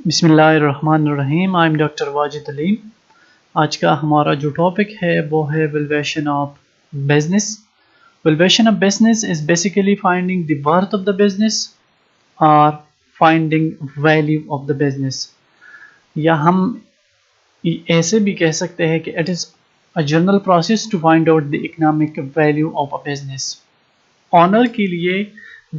बिस्मिल्लाहिर्रहमानिर्रहीम। I am doctor Wajid Aleem. आज का हमारा जो टॉपिक है वो है valuation of business. Valuation of business is basically finding the worth of the business और finding value of the business, या हम ऐसे भी कह सकते हैं कि it is a general process to find out the economic value of a business. Owner के लिए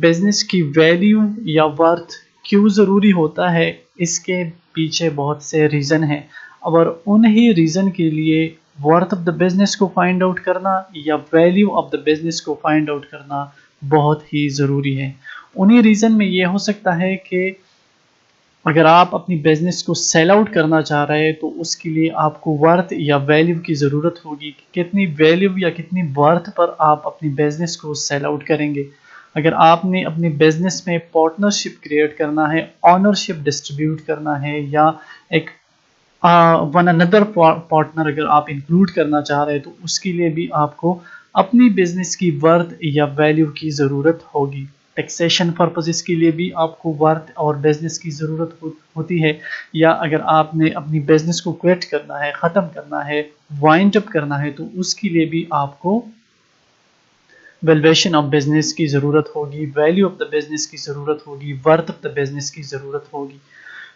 बिजनेस की वैल्यू या वर्थ क्यों ज़रूरी होता है, इसके पीछे बहुत से रीज़न हैं, और उन्हीं रीज़न के लिए वर्थ ऑफ द बिज़नेस को फाइंड आउट करना या वैल्यू ऑफ द बिज़नेस को फाइंड आउट करना बहुत ही ज़रूरी है। उन्हीं रीज़न में ये हो सकता है कि अगर आप अपनी बिज़नेस को सेल आउट करना चाह रहे हैं तो उसके लिए आपको वर्थ या वैल्यू की ज़रूरत होगी कि कितनी वैल्यू या कितनी वर्थ पर आप अपनी बिज़नेस को सेल आउट करेंगे। अगर आपने अपनी बिज़नेस में पार्टनरशिप क्रिएट करना है, ऑनरशिप डिस्ट्रीब्यूट करना है, या एक वन अनदर पार्टनर अगर आप इंक्लूड करना चाह रहे हैं तो उसके लिए भी आपको अपनी बिजनेस की वर्थ या वैल्यू की ज़रूरत होगी। टैक्सेशन पर्पसेस के लिए भी आपको वर्थ और बिजनेस की ज़रूरत होती है, या अगर आपने अपनी बिजनेस को क्विट करना है, ख़त्म करना है, वाइंड अप करना है, तो उसके लिए भी आपको वैल्यूएशन ऑफ बिजनेस की ज़रूरत होगी, वैल्यू ऑफ द बिजनेस की ज़रूरत होगी, वर्थ ऑफ द बिजनेस की ज़रूरत होगी।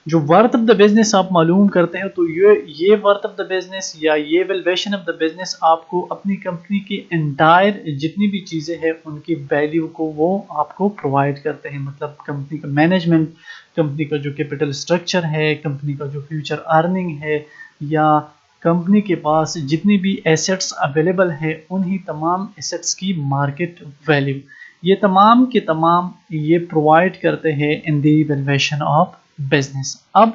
जो वर्थ ऑफ द बिजनेस आप मालूम करते हैं तो ये वर्थ ऑफ द बिजनेस या ये वैल्यूएशन ऑफ द बिजनेस आपको अपनी कंपनी की एंटायर जितनी भी चीज़ें हैं उनकी वैल्यू को वो आपको प्रोवाइड करते हैं। मतलब कंपनी का मैनेजमेंट, कंपनी का जो कैपिटल स्ट्रक्चर है, कंपनी का जो फ्यूचर अर्निंग है, या कंपनी के पास जितनी भी एसेट्स अवेलेबल है उन्हीं तमाम एसेट्स की मार्केट वैल्यू, ये तमाम के तमाम ये प्रोवाइड करते हैं इन दी वैल्यूएशन ऑफ बिजनेस। अब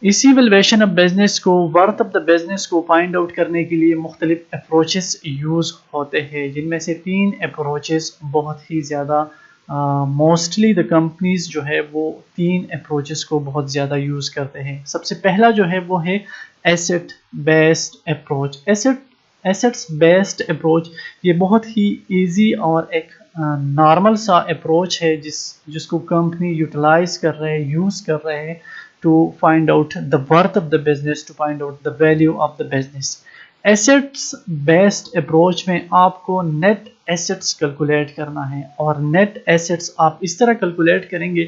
इसी वैल्यूएशन ऑफ बिजनेस को, वर्थ ऑफ द बिजनेस को फाइंड आउट करने के लिए मुख्तलिफ अप्रोचेस यूज़ होते हैं, जिनमें से 3 अप्रोचेस बहुत ही ज़्यादा मोस्टली द कंपनीज जो है वो 3 अप्रोचेस को बहुत ज़्यादा यूज़ करते हैं। सबसे पहला जो है वो है asset based approach. Assets based approach ये बहुत ही इजी और एक नॉर्मल सा अप्रोच है जिसको कंपनी यूटिलाइज कर रहे हैं, यूज़ कर रहे हैं to find out the worth of the business, to find out the value of the business. Assets based approach में आपको नेट एसेट्स कैलकुलेट करना है, और नेट एसेट्स आप इस तरह कैलकुलेट करेंगे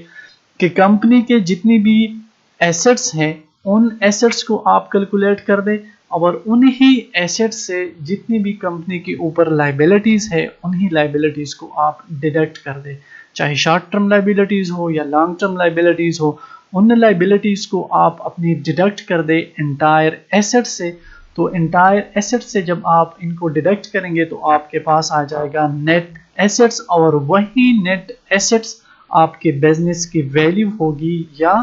कि कंपनी के जितनी भी एसेट्स हैं उन एसेट्स को आप कैलकुलेट कर दें, और उन्हीं एसेट्स से जितनी भी कंपनी के ऊपर लाइबिलिटीज़ है उन्हीं लाइबिलिटीज़ को आप डिडक्ट कर दें, चाहे शॉर्ट टर्म लाइबिलिटीज़ हो या लॉन्ग टर्म लाइबिलिटीज़ हो, उन लाइबिलिटीज़ को आप अपनी डिडक्ट कर दें एंटायर एसेट से। तो एंटायर एसेट से जब आप इनको डिडक्ट करेंगे तो आपके पास आ जाएगा नेट एसेट्स, और वही नेट एसेट्स आपके बिजनेस की वैल्यू होगी या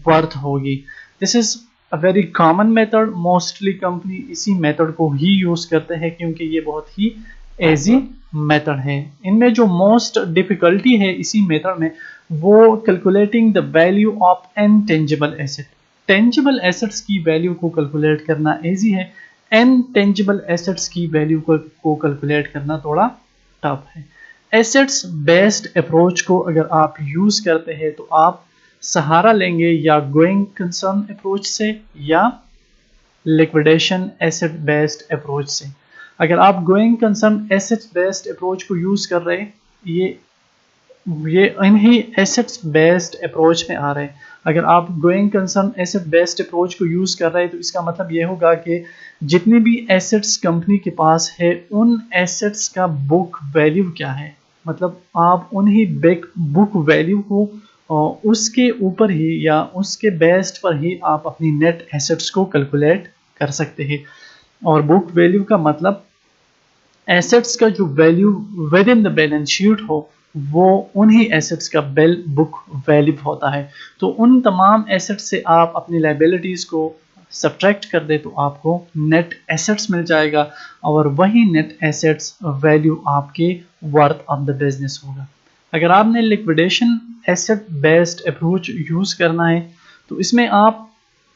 वर्थ होगी। This is a very common method. Mostly company इसी मेथड को ही यूज करते हैं क्योंकि ये बहुत ही इजी मेथड है। इनमें जो मोस्ट डिफिकल्टी है इसी मेथड में वो calculating the value of intangible asset. Tangible assets की वैल्यू को कैलकुलेट करना इजी है, इनटेंजिबल एसेट्स की वैल्यू को कैलकुलेट करना थोड़ा टफ है। एसेट्स बेस्ड अप्रोच को अगर आप यूज करते हैं तो आप सहारा लेंगे या गोइंग कंसर्न अप्रोच से या लिक्विडेशन एसेट बेस्ड अप्रोच से। अगर आप going concern asset based approach को यूज कर रहे हैं, ये इन्हीं एसेट्स बेस्ड अप्रोच में आ रहे हैं। अगर आप going concern asset based approach को यूज कर रहे हैं तो इसका मतलब ये होगा कि जितनी भी एसेट्स कंपनी के पास है उन एसेट्स का बुक वैल्यू क्या है, मतलब आप उन्हीं बुक वैल्यू को उसके ऊपर ही या उसके बेस्ड पर ही आप अपनी नेट एसेट्स को कैलकुलेट कर सकते हैं। और बुक वैल्यू का मतलब एसेट्स का जो value with in the balance sheet हो वो उन्हीं एसेट्स का बुक वैल्यू होता है। तो उन तमाम एसेट्स से आप अपनी लाइबिलिटीज़ को सब्ट्रैक्ट कर दे तो आपको नेट एसेट्स मिल जाएगा, और वही नेट एसेट्स वैल्यू आपके वर्थ ऑफ द बिजनेस होगा। अगर आपने liquidation asset based approach use करना है तो इसमें आप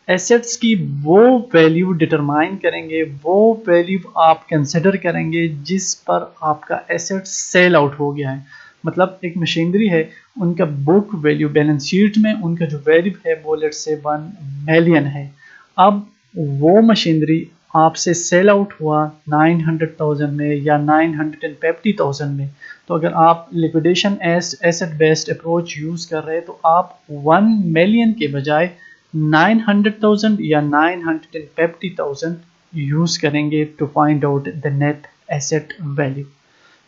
एसेट्स की वो वैल्यू डिटरमाइन करेंगे, वो वैल्यू आप कंसिडर करेंगे जिस पर आपका एसेट सेल आउट हो गया है। मतलब एक मशीनरी है, उनका बुक वैल्यू बैलेंस शीट में उनका जो वैल्यू है वो लेट्स से 1 मिलियन है। अब वो मशीनरी आपसे सेल आउट हुआ 900,000 में या 950,000 में, तो अगर आप liquidation asset based approach use कर रहे हैं तो आप 1 मिलियन के बजाय 900,000 या 950,000 यूज़ करेंगे to find out the net asset value.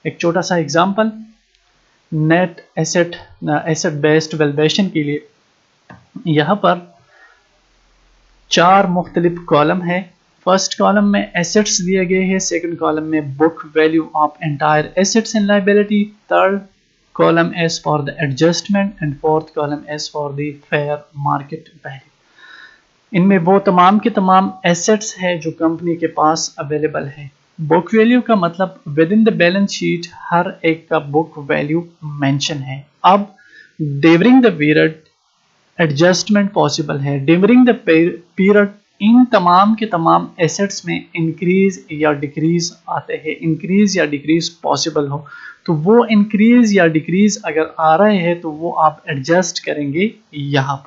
एक छोटा सा example, net asset based valuation के लिए यहाँ पर 4 मुख्तलिफ कॉलम है। फर्स्ट कॉलम में एसेट्स दिए गए हैं, सेकंड कॉलम में book value of entire assets and liability, third column as for the adjustment and fourth column as for the fair market value. इनमें वो तमाम के तमाम एसेट्स है जो कंपनी के पास अवेलेबल है। बुक वैल्यू का मतलब within the balance sheet हर एक का बुक वैल्यू मेंशन है। अब during the period adjustment possible है। ड्यूरिंग द पीरियड इन तमाम के तमाम एसेट्स में इंक्रीज या डिक्रीज आते हैं। इंक्रीज या डिक्रीज पॉसिबल हो तो वो इंक्रीज या डिक्रीज अगर आ रहे हैं तो वो आप एडजस्ट करेंगे। यहाँ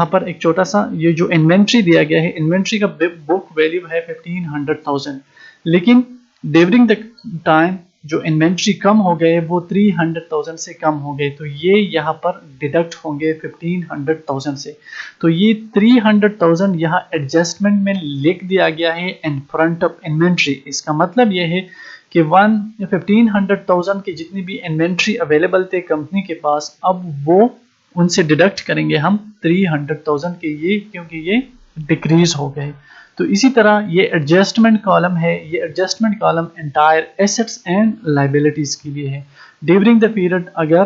पर एक छोटा सा ये जो इन्वेंट्री दिया गया है, इन्वेंट्री का बुक वैल्यू है 1500,000, लेकिन ड्यूरिंग द टाइम जो इन्वेंट्री कम हो गए वो 300,000 से कम हो गए, तो ये यहाँ पर डिडक्ट होंगे 1500,000 से। तो ये 300,000 यहाँ एडजस्टमेंट में लिख दिया गया है इन फ्रंट ऑफ इन्वेंट्री। इसका मतलब ये है कि 1500,000 की जितनी भी इन्वेंट्री अवेलेबल थे कंपनी के पास, अब वो उनसे डिडक्ट करेंगे हम 300,000 के, ये क्योंकि ये डिक्रीज हो गए। तो इसी तरह ये एडजस्टमेंट कॉलम है, ये adjustment column entire assets and liabilities के लिए है। ड्यूरिंग द पीरियड अगर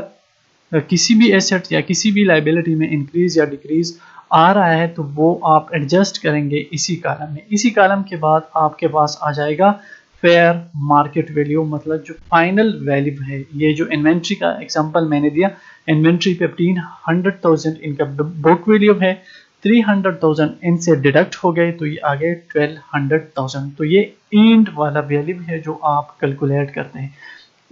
किसी भी एसेट या किसी भी लायबिलिटी में इंक्रीज या डिक्रीज आ रहा है तो वो आप एडजस्ट करेंगे इसी कॉलम में। इसी कॉलम के बाद आपके पास आ जाएगा फेयर मार्केट वैल्यू, मतलब जो फाइनल वैल्यू है। ये जो इन्वेंट्री का एग्जांपल मैंने दिया, इन्वेंट्री 1500,000 इनका बुक वैल्यू है, 300,000 इनसे डिडक्ट हो गए तो ये आ गए 1200,000। तो ये एंड वाला वैल्यू है जो आप कैलकुलेट करते हैं।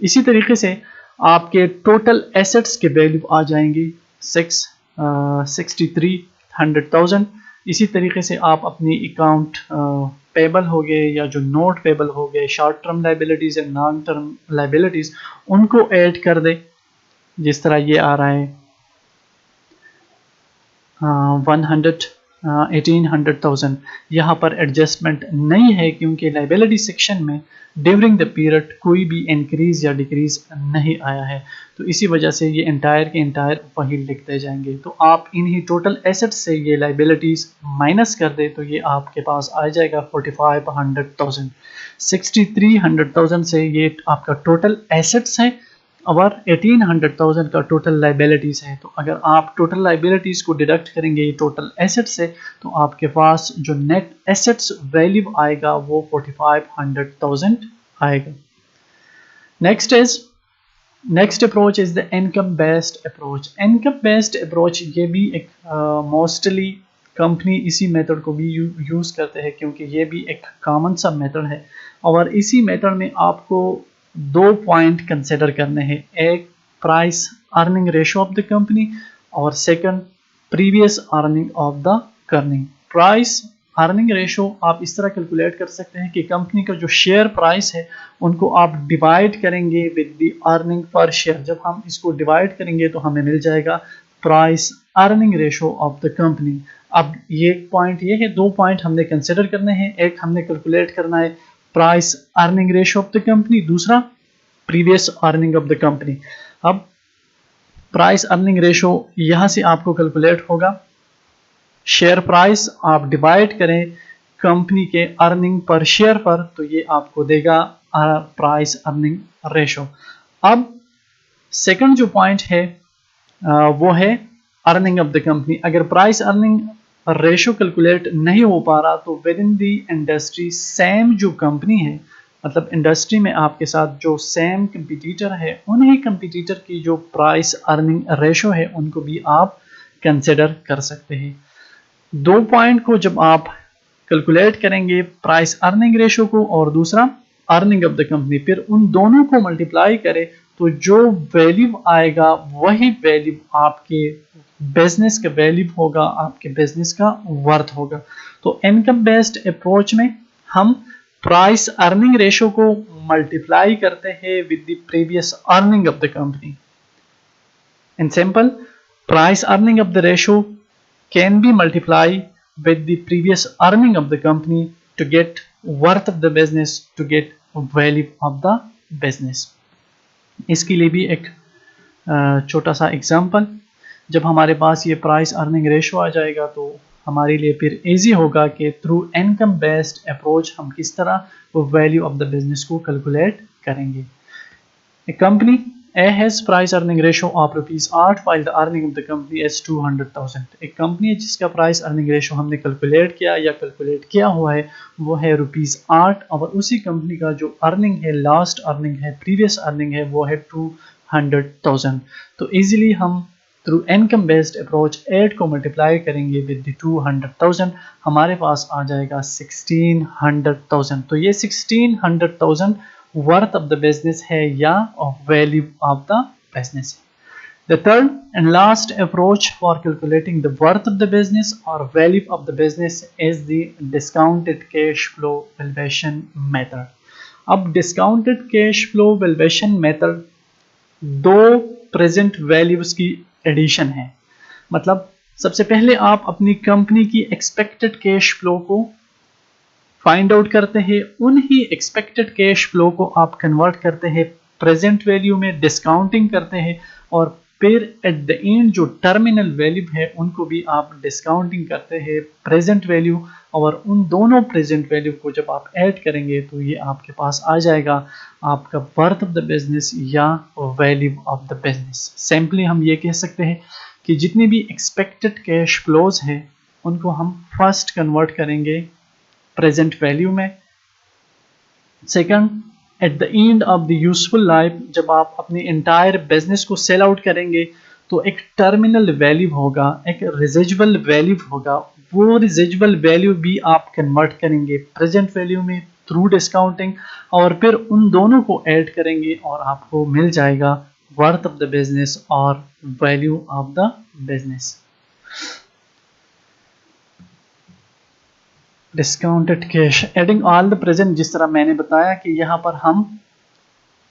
इसी तरीके से आपके टोटल एसेट्स के वैल्यू आ जाएंगे 6300,000। इसी तरीके से आप अपनी अकाउंट पेबल हो गए या जो नोट पेबल हो गए, शॉर्ट टर्म लाइबिलिटीज या लॉन्ग टर्म लाइबिलिटीज, उनको ऐड कर दे। जिस तरह ये आ रहा है 1800,000, यहाँ पर एडजस्टमेंट नहीं है क्योंकि लाइबिलिटी सेक्शन में ड्यूरिंग द पीरियड कोई भी इंक्रीज या डिक्रीज नहीं आया है, तो इसी वजह से ये एंटायर के एंटायर वही लिखते जाएंगे। तो आप इन्हीं टोटल एसेट्स से ये लाइबिलिटीज माइनस कर दे तो ये आपके पास आ जाएगा 4500,000। 6300,000 से ये आपका टोटल एसेट्स है और 1800,000 का टोटल लाइबिलिटीज है। तो अगर आप टोटल लाइबिलिटीज को डिडक्ट करेंगे टोटल एसेट से तो आपके पास जो नेट एसेट्स वैल्यू आएगा वो 4500,000 आएगा। Next approach is the income based approach. Income based approach ये भी एक मोस्टली कंपनी इसी मेथड को भी यूज करते हैं क्योंकि ये भी एक कॉमन सा मेथड है। और इसी मेथड में आपको 2 पॉइंट कंसिडर करने हैं, एक price earning ratio of the company और second previous earning of the company. Price earning ratio आप इस तरह कैलकुलेट कर सकते हैं कि कंपनी का जो शेयर प्राइस है उनको आप डिवाइड करेंगे with the earning per share. जब हम इसको डिवाइड करेंगे तो हमें मिल जाएगा price earning ratio of the company. अब ये पॉइंट ये है, 2 पॉइंट हमने कंसिडर करने हैं, एक हमने कैलकुलेट करना है price earning ratio of the company, दूसरा previous earning of the company. अब प्राइस अर्निंग रेशो यहां से आपको कैलकुलेट होगा, शेयर प्राइस आप डिवाइड करें कंपनी के अर्निंग पर शेयर पर तो ये आपको देगा प्राइस अर्निंग रेशो। अब सेकंड जो पॉइंट है वो है अर्निंग ऑफ द कंपनी। अगर प्राइस अर्निंग रेशो कैलकुलेट नहीं हो पा रहा तो within the industry same जो कंपनी है, मतलब इंडस्ट्री में आपके साथ जो सेम कंपटीटर है उन्हीं कंपटीटर की जो प्राइस अर्निंग रेशो है उनको भी आप कंसिडर कर सकते हैं। 2 पॉइंट को जब आप कैलकुलेट करेंगे, प्राइस अर्निंग रेशो को और दूसरा अर्निंग ऑफ द कंपनी, फिर उन दोनों को मल्टीप्लाई करें तो जो वैल्यू आएगा वही वैल्यू आपके बिजनेस का वैल्यू होगा, आपके बिजनेस का वर्थ होगा। तो इनकम बेस्ड अप्रोच में हम प्राइस अर्निंग रेशो को मल्टीप्लाई करते हैं with the previous earning of the company. In simple, price earning of the ratio can be multiply with the previous earning of the company to get worth of the business, to get value of the business। इसके लिए भी एक छोटा सा example, जब हमारे पास ये price earning ratio आ जाएगा तो हमारे लिए फिर इजी होगा कि थ्रू इनकम बेस्ड अप्रोच हम किस तरह वो वैल्यू ऑफ द बिजनेस को कैलकुलेट करेंगे। A company A has price earning ratio of ₹8 while the earning of the company is 200,000। एक कंपनी है जिसका प्राइस अर्निंग रेशो हमने कैलकुलेट किया या कैलकुलेट किया हुआ है वो है ₹8, और उसी कंपनी का जो अर्निंग है, लास्ट अर्निंग है, प्रीवियस अर्निंग है, वो है 200,000। तो इजीली हम थ्रू इनकम बेस्ड अप्रोच 8 को मल्टीप्लाई करेंगे विद द 200,000, हमारे पास आ जाएगा 1600,000। तो ये 1600,000 worth of the business है या value of the business है। The third and last approach for calculating the worth of the business or value of the business is the discounted cash flow valuation method। अब discounted cash flow valuation method दो present values की addition है। मतलब सबसे पहले आप अपनी company की expected cash flow को फाइंड आउट करते हैं, उन्हीं एक्सपेक्टेड कैश फ्लो को आप कन्वर्ट करते हैं प्रेजेंट वैल्यू में, डिस्काउंटिंग करते हैं, और फिर एट द एंड जो टर्मिनल वैल्यू है उनको भी आप डिस्काउंटिंग करते हैं प्रेजेंट वैल्यू, और उन दोनों प्रेजेंट वैल्यू को जब आप ऐड करेंगे तो ये आपके पास आ जाएगा आपका वर्थ ऑफ द बिजनेस या value of the business. Simply हम ये कह सकते हैं कि जितनी भी एक्सपेक्टेड कैश फ्लोज है उनको हम फर्स्ट कन्वर्ट करेंगे प्रेजेंट वैल्यू में। Second, at the end of the useful life जब आप अपनी एंटायर बिजनेस को सेल आउट करेंगे तो एक टर्मिनल वैल्यू होगा, एक रेजिजुअल वैल्यू होगा, वो रेजिजुअल वैल्यू भी आप कन्वर्ट करेंगे प्रेजेंट वैल्यू में थ्रू डिस्काउंटिंग, और फिर उन दोनों को ऐड करेंगे और आपको मिल जाएगा वर्थ ऑफ द बिजनेस और value of the business. Discounted cash adding all the present, जिस तरह मैंने बताया कि यहाँ पर हम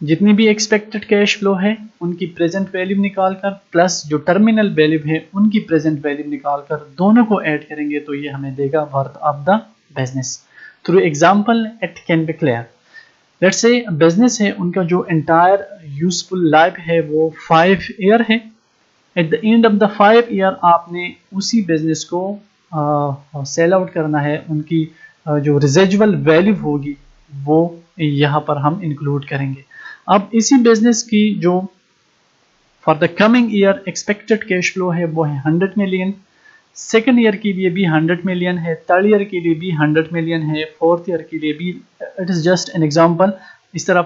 जितनी भी एक्सपेक्टेड कैश फ्लो है उनकी प्रेजेंट वैल्यू निकालकर प्लस जो टर्मिनल वैल्यू है उनकी प्रेजेंट वैल्यू निकालकर दोनों को ऐड करेंगे तो ये हमें देगा worth of the business. Through example it can be clear. Let's say business है, उनका जो एंटायर यूजफुल लाइफ है वो 5 ईयर है। At the end of the 5 year आपने उसी बिजनेस को सेल आउट करना है, उनकी जो रेजिजुअल वैल्यू होगी वो यहाँ पर हम इंक्लूड करेंगे। अब इसी बिजनेस की जो for the coming year expected cash flow है वो है 100 मिलियन, सेकेंड ईयर के लिए भी 100 मिलियन है, थर्ड ईयर के लिए भी 100 मिलियन है, फोर्थ ईयर के लिए भी, it is just an example, इस तरह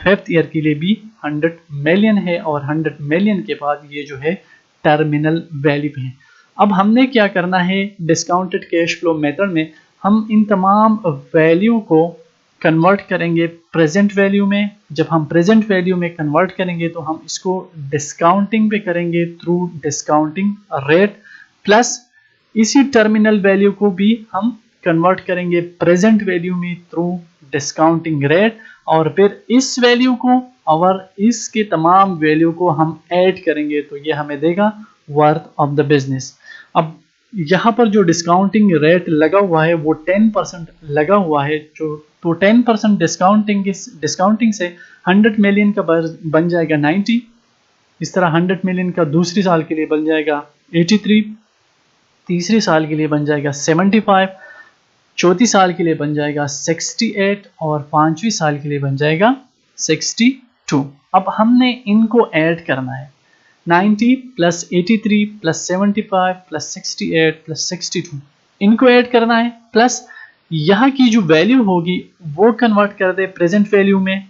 फिफ्थ ईयर के लिए भी 100 मिलियन है, और 100 मिलियन के बाद ये जो है टर्मिनल वैल्यू है। अब हमने क्या करना है, डिस्काउंटेड कैश फ्लो मेथड में हम इन तमाम वैल्यू को कन्वर्ट करेंगे प्रेजेंट वैल्यू में। जब हम प्रेजेंट वैल्यू में कन्वर्ट करेंगे तो हम इसको डिस्काउंटिंग पे करेंगे थ्रू डिस्काउंटिंग रेट, प्लस इसी टर्मिनल वैल्यू को भी हम कन्वर्ट करेंगे प्रेजेंट वैल्यू में थ्रू डिस्काउंटिंग रेट, और फिर इस वैल्यू को और इसके तमाम वैल्यू को हम ऐड करेंगे तो ये हमें देगा वर्थ ऑफ द बिजनेस। अब यहाँ पर जो डिस्काउंटिंग रेट लगा हुआ है वो 10% लगा हुआ है, जो तो 10% डिस्काउंटिंग से 100 मिलियन का बन जाएगा 90, इस तरह 100 मिलियन का दूसरी साल के लिए बन जाएगा 83, तीसरी साल के लिए बन जाएगा 75, चौथी साल के लिए बन जाएगा 68, और पांचवी साल के लिए बन जाएगा 62। अब हमने इनको ऐड करना है, 90 प्लस 83 प्लस 75 प्लस 68 प्लस 62, इनको ऐड करना है, प्लस यहाँ की जो वैल्यू होगी वो कन्वर्ट कर दे प्रेजेंट वैल्यू में,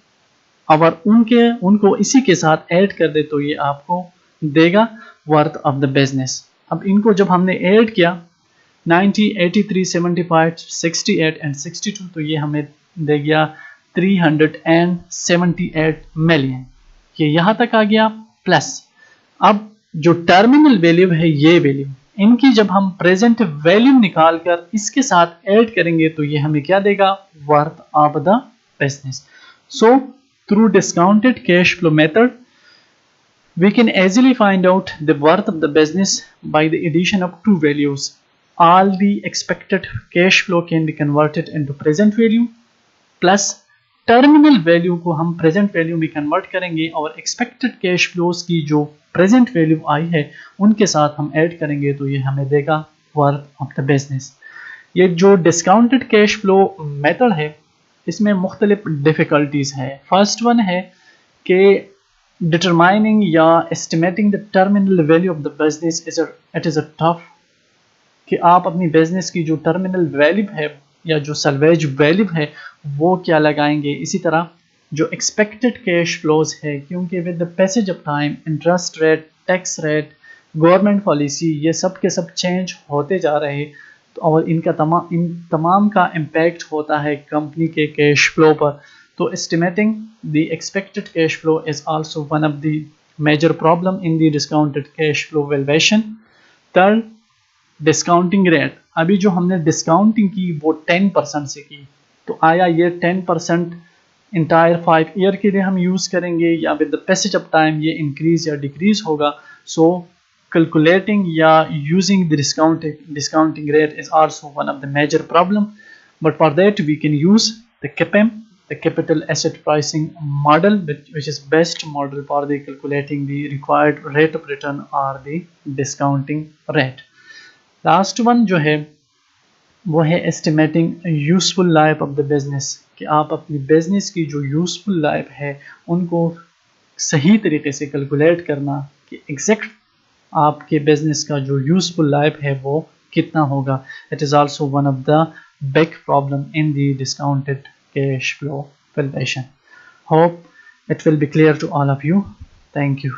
और उनको इसी के साथ ऐड कर दे तो ये आपको देगा वर्थ ऑफ द बिजनेस। अब इनको जब हमने ऐड किया 90, 83, 75, 68 एंड 62, तो ये हमें दे गया 378 मिलियन। ये यहाँ तक आ गया प्लस। अब जो टर्मिनल वैल्यू है ये वैल्यू, इनकी जब हम प्रेजेंट वैल्यू निकाल कर इसके साथ ऐड करेंगे तो ये हमें क्या देगा, worth of the business. So through discounted cash flow method we can easily find out the worth of the business by the addition of two values. All the expected cash flow can be converted into present value plus terminal value को हम present value में convert करेंगे और expected cash flows की जो present value आई है उनके साथ हम ऐड करेंगे तो ये हमें देगा वर्थ ऑफ द बिजनेस। ये जो डिस्काउंटेड कैश फ्लो मेथड है इसमें मुख्तलिफ डिफ़िकल्टीज है। फर्स्ट वन है कि determining या estimating the terminal value of the business is a tough, कि आप अपनी बिजनेस की जो टर्मिनल वैल्यू है या जो सल्वेज वैल्यू है वो क्या लगाएंगे। इसी तरह जो एक्सपेक्टेड कैश फ्लोज है, क्योंकि with the passage of time interest rate, tax rate, government policy ये सब के सब चेंज होते जा रहे हैं और इन तमाम का इम्पैक्ट होता है कंपनी के कैश फ्लो पर। तो estimating the expected cash flow is also one of the major problem in the discounted cash flow valuation. Third, discounting rate। अभी जो हमने डिस्काउंटिंग की वो 10% से की, तो आया ये 10% इंटायर 5 ईयर के लिए हम यूज़ करेंगे या with the passage of time ये इंक्रीज या डिक्रीज होगा। सो calculating या using the discounting rate is also one of the major problem, but for that we can use the CAPM, the capital asset pricing model, which is best model for the calculating the required rate of return or the discounting rate. Last one जो है वो है estimating useful life of the business, कि आप अपनी business की जो useful life है उनको सही तरीके से कैलकुलेट करना कि एग्जैक्ट आपके बिजनेस का जो यूजफुल लाइफ है वो कितना होगा। It is also one of the big problem in the discounted cash flow valuation. Hope it will be clear to all of you. Thank you.